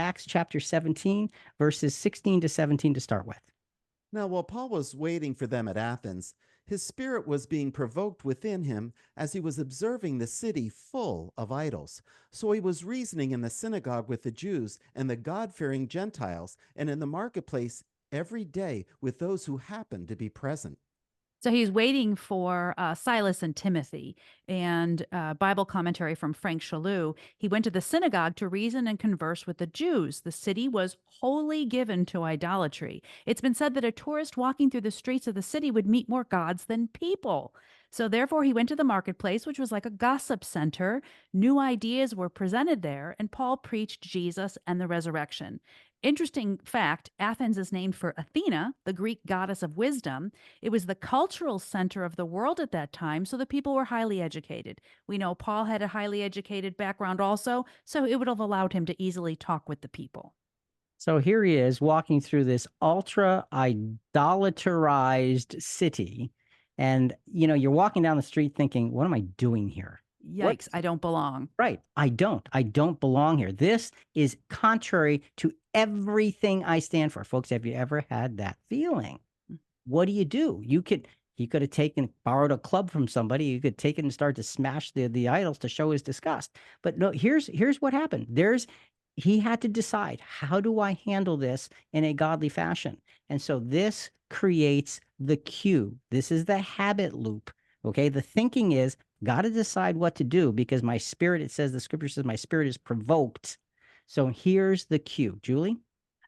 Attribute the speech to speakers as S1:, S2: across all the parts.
S1: Acts chapter 17, verses 16 to 17 to start with.
S2: Now, while Paul was waiting for them at Athens, his spirit was being provoked within him as he was observing the city full of idols. So he was reasoning in the synagogue with the Jews and the God fearing Gentiles, and in the marketplace every day with those who happened to be present.
S3: So he's waiting for Silas and Timothy. And Bible commentary from Frank Shalou. He went to the synagogue to reason and converse with the Jews. The city was wholly given to idolatry. It's been said that a tourist walking through the streets of the city would meet more gods than people. So therefore, he went to the marketplace, which was like a gossip center. New ideas were presented there, and Paul preached Jesus and the resurrection. Interesting fact, Athens is named for Athena, the Greek goddess of wisdom. It was the cultural center of the world at that time, so the people were highly educated. We know Paul had a highly educated background also, so it would have allowed him to easily talk with the people.
S1: So here he is walking through this ultra idolaterized city. And, you're walking down the street thinking, what am I doing here? What?
S3: Yikes, I don't belong.
S1: Right. I don't belong here. This is contrary to everything I stand for. Folks, have you ever had that feeling? What do? He could have borrowed a club from somebody. You could take it and start to smash the idols to show his disgust. But no, here's what happened. He had to decide, how do I handle this in a godly fashion? And so this creates the cue. This is the habit loop. Okay. The thinking is, got to decide what to do because my spirit, the scripture says, my spirit is provoked. So here's the cue. Julie?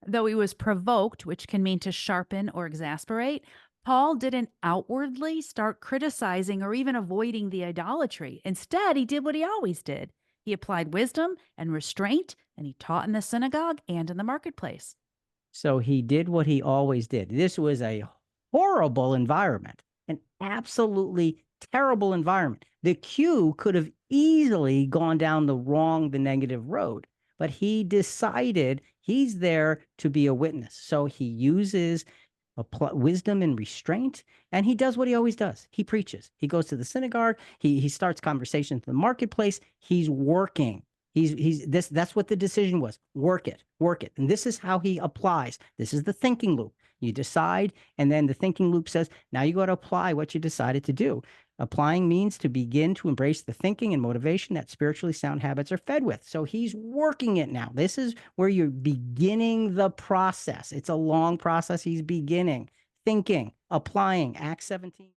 S3: Though he was provoked, which can mean to sharpen or exasperate, Paul didn't outwardly start criticizing or even avoiding the idolatry. Instead, he did what he always did. He applied wisdom and restraint, and he taught in the synagogue and in the marketplace.
S1: So he did what he always did. This was a horrible environment, an absolutely terrible environment. The cue could have easily gone down the negative road, but he decided he's there to be a witness. So he uses wisdom and restraint, and he does what he always does. He preaches. He goes to the synagogue. He starts conversations in the marketplace. He's working. That's what the decision was. Work it. And this is how he applies. This is the thinking loop. You decide, and then the thinking loop says, now you got to apply what you decided to do. Applying means to begin to embrace the thinking and motivation that spiritually sound habits are fed with. So he's working it now. This is where you're beginning the process. It's a long process. He's beginning, thinking, applying. Acts 17.